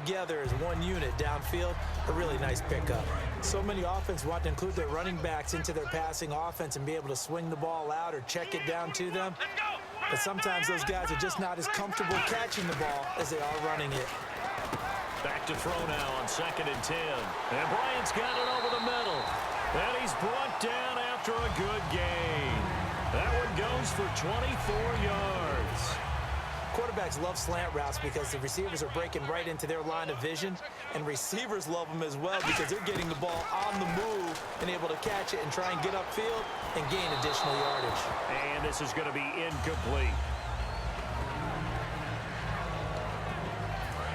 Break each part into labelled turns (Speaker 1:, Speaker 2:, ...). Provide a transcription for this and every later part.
Speaker 1: together as one unit downfield. A really nice pickup. So many offenses want to include their running backs into their passing offense and be able to swing the ball out or check it down to them. But sometimes those guys are just not as comfortable catching the ball as they are running it.
Speaker 2: Back to throw now on 2nd and 10. And Bryant's got it over the middle. And he's brought down after a good gain. That one goes for 24 yards.
Speaker 1: Quarterbacks love slant routes because the receivers are breaking right into their line of vision, and receivers love them as well because they're getting the ball on the move and able to catch it and try and get upfield and gain additional yardage.
Speaker 2: And this is going to be incomplete.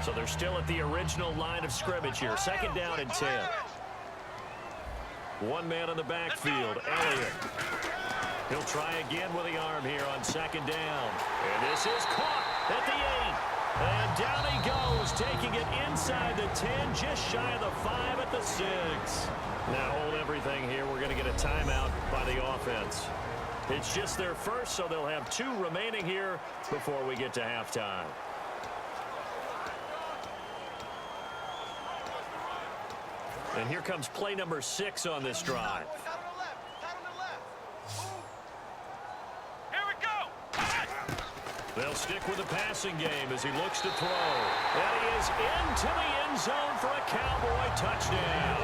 Speaker 2: So they're still at the original line of scrimmage here. 2nd down and 10. One man on the backfield, Elliott. He'll try again with the arm here on 2nd down. And this is caught at the 8. And down he goes, taking it inside the 10, just shy of the 5 at the 6. Now hold everything here. We're going to get a timeout by the offense. It's just their first, so they'll have 2 remaining here before we get to halftime. And here comes play number 6 on this drive. They'll stick with the passing game as he looks to throw. And he is into the end zone for a Cowboy touchdown.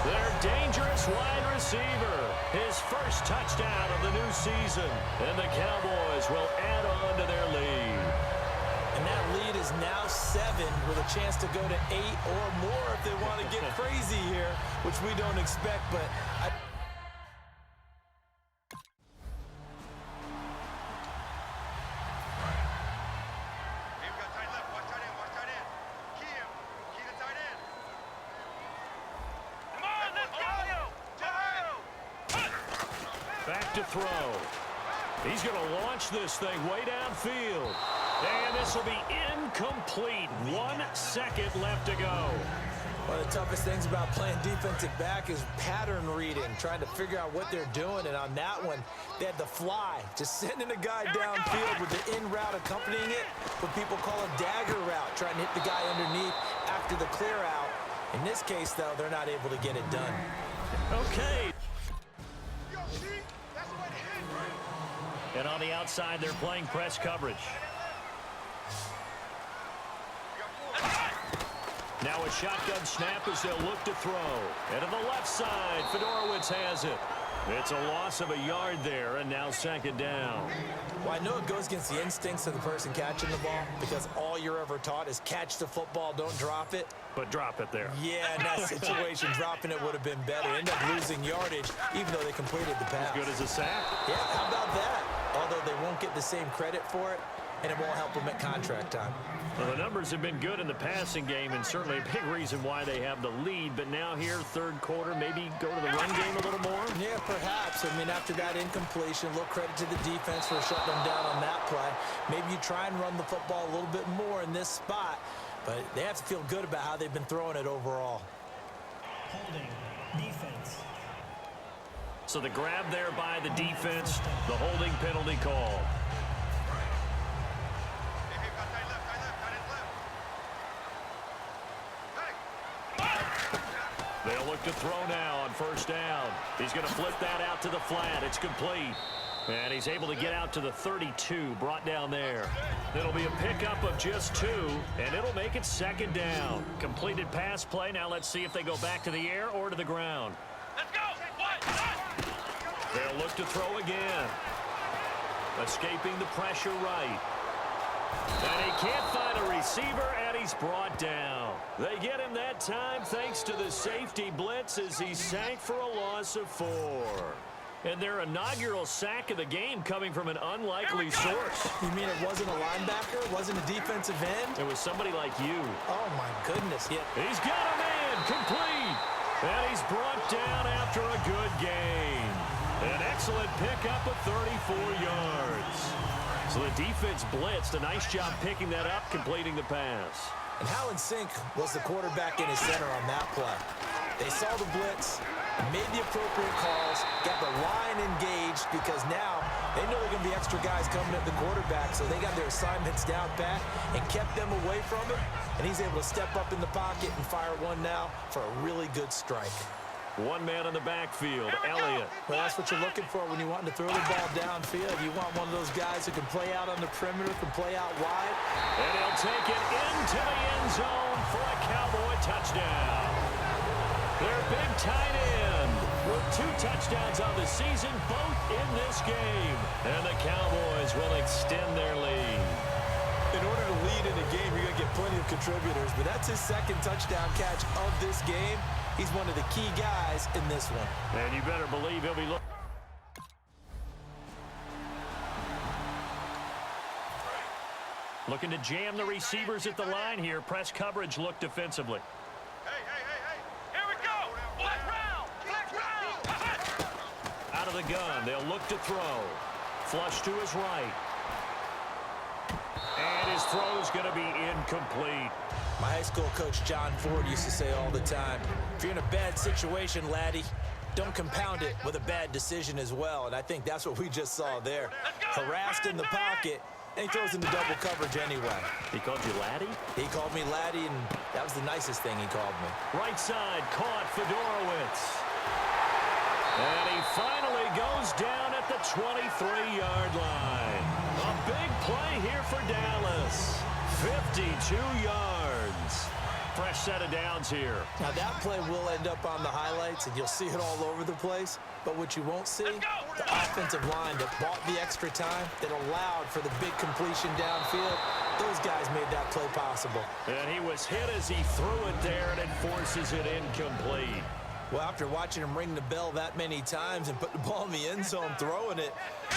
Speaker 2: Their dangerous wide receiver, his first touchdown of the new season. And the Cowboys will add on to their lead.
Speaker 1: And that lead is now 7 with a chance to go to 8 or more if they want to get crazy here, which we don't expect, but
Speaker 2: back to throw. He's going to launch this thing way downfield. And this will be incomplete. 1 second left to go.
Speaker 1: one of the toughest things about playing defensive back is pattern reading, trying to figure out what they're doing. And on that one, they had the fly, just sending a guy downfield with the in route accompanying it, what people call a dagger route, trying to hit the guy underneath after the clear out. In this case, though, they're not able to get it done.
Speaker 2: Okay. And on the outside, they're playing press coverage. Now a shotgun snap as they'll look to throw. And to the left side, Fedorowicz has it. It's a loss of a yard there, and now 2nd down.
Speaker 1: Well, I know it goes against the instincts of the person catching the ball because all you're ever taught is catch the football, don't drop it.
Speaker 2: But drop it there.
Speaker 1: Yeah, in that situation, dropping it would have been better. End up losing yardage, even though they completed the pass.
Speaker 2: As good as a sack.
Speaker 1: Yeah, how about that? Although they won't get the same credit for it, and it won't help them at contract time.
Speaker 2: Well, the numbers have been good in the passing game, and certainly a big reason why they have the lead. But now here, 3rd quarter, maybe go to the run game a little more?
Speaker 1: Yeah, perhaps. I mean, after that incompletion, a little credit to the defense for shutting them down on that play. Maybe you try and run the football a little bit more in this spot, but they have to feel good about how they've been throwing it overall.
Speaker 3: Holding, defense.
Speaker 2: So the grab there by the defense, the holding penalty call. They'll look to throw now on 1st down. He's going to flip that out to the flat. It's complete. And he's able to get out to the 32, brought down there. It'll be a pickup of just 2, and it'll make it 2nd down. Completed pass play. Now let's see if they go back to the air or to the ground.
Speaker 4: Let's go.
Speaker 2: They'll look to throw again. Escaping the pressure right. And he can't find a receiver, and he's brought down. They get him that time thanks to the safety blitz as he sank for a loss of 4. And their inaugural sack of the game coming from an unlikely source.
Speaker 1: You mean it wasn't a linebacker? It wasn't a defensive end?
Speaker 2: It was somebody like you.
Speaker 1: Oh, my goodness. Yeah.
Speaker 2: He's got a man complete. And he's brought down after a good gain. An excellent pickup of 34 yards. So the defense blitzed. A nice job picking that up, completing the pass.
Speaker 1: And how in sync was the quarterback in his center on that play? They saw the blitz, made the appropriate calls, got the line engaged because now They knew there were going to be extra guys coming at the quarterback, so they got their assignments down pat and kept them away from him. And he's able to step up in the pocket and fire one now for a really good strike.
Speaker 2: One man in the backfield, Elliott.
Speaker 1: Well, that's what you're looking for when you want to throw the ball downfield. You want one of those guys who can play out on the perimeter, can play out wide.
Speaker 2: And he'll take it into the end zone for a Cowboy touchdown. Their big tight end with 2 touchdowns on the season, both in this game. And the Cowboys will extend their lead.
Speaker 1: In order to lead in a game, you're going to get plenty of contributors, but that's his 2nd touchdown catch of this game. He's one of the key guys in this one.
Speaker 2: And you better believe he'll be looking. Looking to jam the receivers at the line here. Press coverage look defensively.
Speaker 4: Here we go. Black round.
Speaker 2: Out of the gun. They'll look to throw. Flush to his right. And his throw's going to be incomplete.
Speaker 1: My high school coach, John Ford, used to say all the time, if you're in a bad situation, laddie, don't compound it with a bad decision as well. And I think that's what we just saw there. Harassed in the pocket, and he throws into double coverage anyway.
Speaker 2: He called you laddie?
Speaker 1: He called me laddie, and that was the nicest thing he called me.
Speaker 2: Right side, caught Fedorowicz. And he finally goes down at the 23-yard line. A big play here for Dallas. 52 yards. Fresh set of downs here.
Speaker 1: Now that play will end up on the highlights, and you'll see it all over the place. But what you won't see, the offensive line that bought the extra time, that allowed for the big completion downfield, those guys made that play possible.
Speaker 2: And he was hit as he threw it there, and it forces it incomplete.
Speaker 1: Well, after watching him ring the bell that many times and put the ball in the end zone throwing it,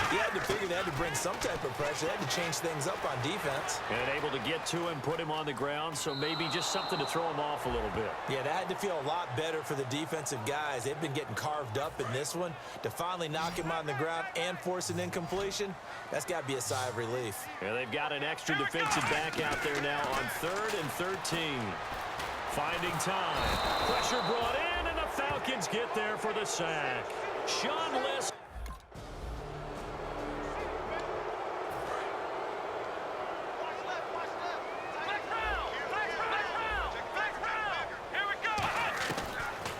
Speaker 1: he had to figure they had to bring some type of pressure. They had to change things up on defense.
Speaker 2: And able to get to him, put him on the ground, so maybe just something to throw him off a little bit.
Speaker 1: Yeah, that had to feel a lot better for the defensive guys. They've been getting carved up in this one. To finally knock him on the ground and force an incompletion, that's got to be a sigh of relief.
Speaker 2: And they've got an extra defensive back out there now on 3rd and 13. Finding time. Pressure brought in, and the Falcons get there for the sack. Sean List.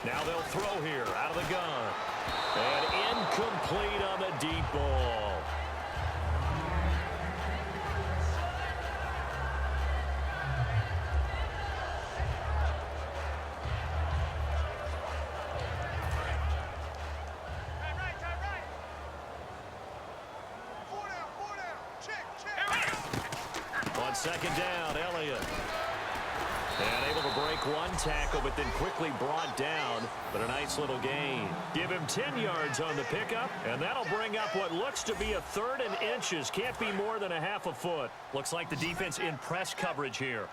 Speaker 2: Now they'll throw here out of the gun. And incomplete on the deep ball. On 2nd down, Elliott. And able to break one tackle, but then quickly brought down. But a nice little gain. Give him 10 yards on the pickup, and that'll bring up what looks to be a 3rd and inches. Can't be more than a half a foot. Looks like the defense in press coverage here.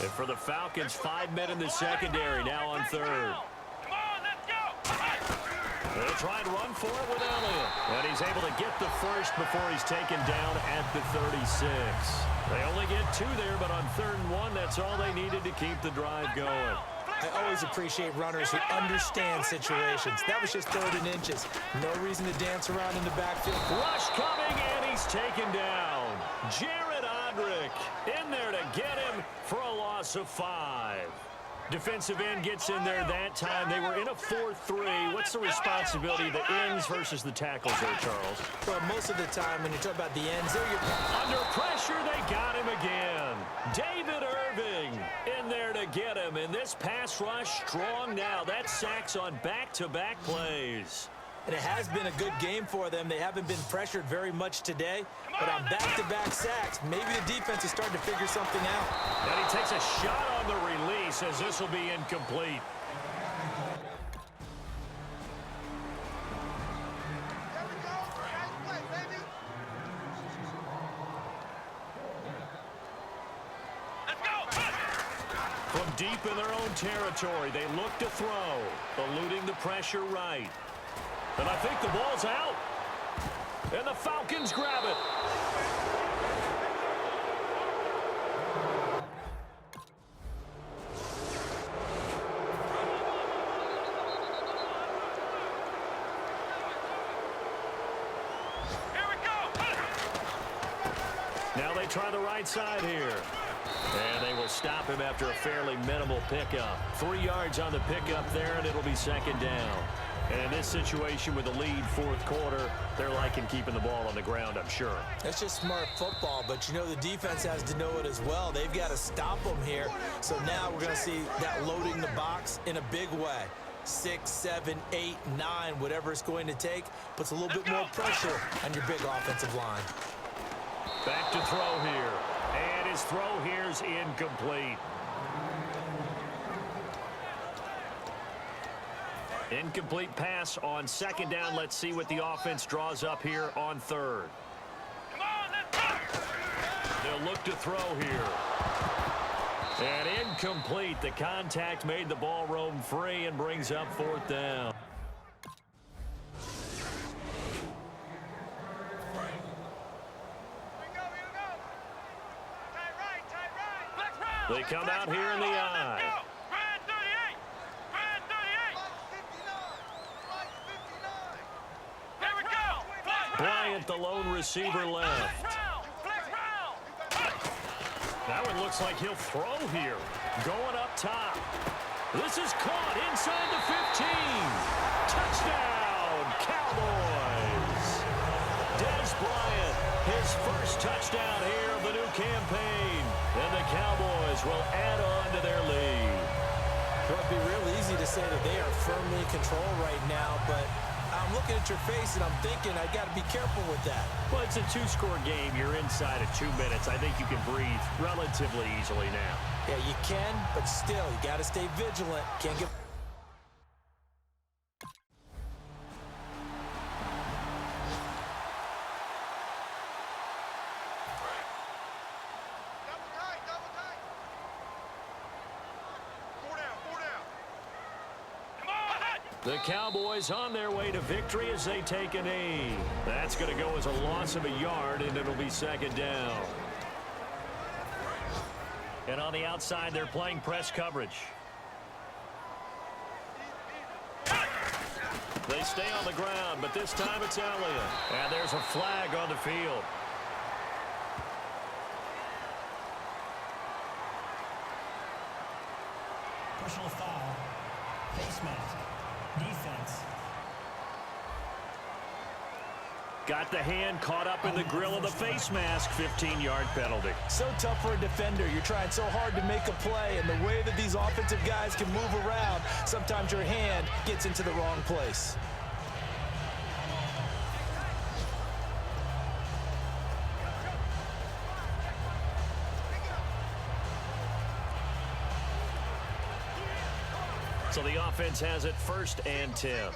Speaker 2: And for the Falcons, 5 men in the secondary now on 3rd. They'll try and run for it with Elliott. And he's able to get the first before he's taken down at the 36. They only get 2 there, but on 3rd and 1, that's all they needed to keep the drive going.
Speaker 1: I always appreciate runners who understand situations. That was just 3rd and inches. No reason to dance around in the backfield.
Speaker 2: Rush coming, and he's taken down. Jared Odrick in there to get him for a loss of 5. Defensive end gets in there that time. They were in a 4-3. What's the responsibility of the ends versus the tackles there, Charles?
Speaker 1: Well, most of the time when you talk about the ends, they're your...
Speaker 2: Under pressure, they got him again. David Irving in there to get him. And this pass rush strong now. That sacks on back-to-back plays.
Speaker 1: And it has been a good game for them. They haven't been pressured very much today. But on back-to-back sacks, maybe the defense is starting to figure something out.
Speaker 2: And he takes a shot on the release as this will be incomplete. From deep in their own territory, they look to throw, eluding the pressure right. And I think the ball's out. And the Falcons grab it.
Speaker 4: Here we
Speaker 2: right side here. And they will stop him after a fairly minimal pickup. 3 yards on the pickup there, and it'll be second down. And in this situation with the lead fourth quarter, they're liking keeping the ball on the ground, I'm sure.
Speaker 1: That's just smart football, but you know the defense has to know it as well. They've got to stop them here. So now we're going to see that loading the box in a big way. 6, 7, 8, 9, whatever it's going to take, puts a little bit more pressure on your big offensive line.
Speaker 2: Back to throw here. And his throw here's incomplete. Incomplete pass on second down. Let's see what the offense draws up here on third.
Speaker 4: Come on, let's go.
Speaker 2: They'll look to throw here. And incomplete. The contact made the ball roam free and brings up fourth down. They come out here in the eye. Bryant, the lone receiver, left. That one looks like he'll throw here. Going up top. This is caught inside the 15. Touchdown, Cowboys. Dez Bryant, his first touchdown here of the new campaign. And the Cowboys will add on to their lead.
Speaker 1: It would be real easy to say that they are firmly in control right now, but I'm looking at your face and I'm thinking I got to be careful with that.
Speaker 2: Well, it's a two-score game. You're inside of 2 minutes. I think you can breathe relatively easily now.
Speaker 1: Yeah, you can, but still, you got to stay vigilant. Can't get...
Speaker 2: The Cowboys on their way to victory as they take a knee. That's going to go as a loss of a yard, and it'll be second down. And on the outside, they're playing press coverage. They stay on the ground, but this time it's Elliott. And there's a flag on the field.
Speaker 3: Personal foul. Face mask. Defense.
Speaker 2: Got the hand caught up in the grill of the face mask. 15-yard penalty.
Speaker 1: So tough for a defender. You're trying so hard to make a play, and the way that these offensive guys can move around, sometimes your hand gets into the wrong place.
Speaker 2: So the offense has it first and 10.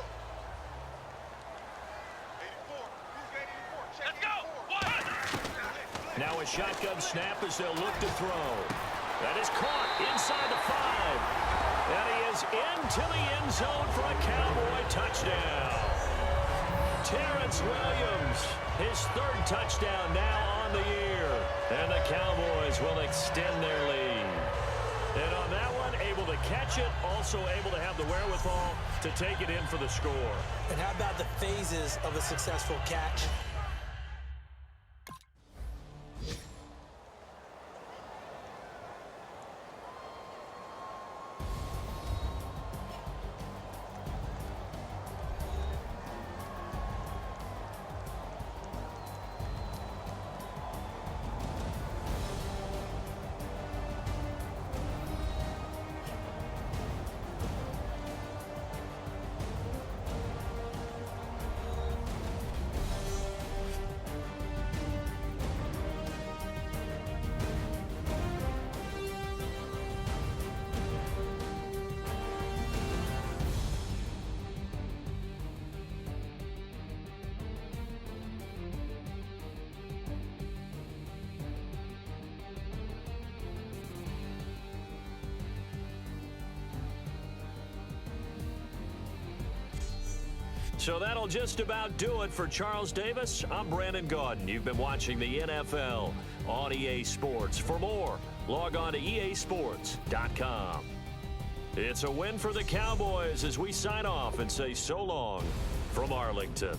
Speaker 2: Now a shotgun snap as they'll look to throw. That is caught inside the 5. And he is into the end zone for a Cowboy touchdown. Terrence Williams, his third touchdown now on the year. And the Cowboys will extend their lead. And on that one, able to catch it, also able to have the wherewithal to take it in for the score.
Speaker 1: And how about the phases of a successful catch?
Speaker 2: So that'll just about do it for Charles Davis. I'm Brandon Gaudin. You've been watching the NFL on EA Sports. For more, log on to easports.com. It's a win for the Cowboys as we sign off and say so long from Arlington.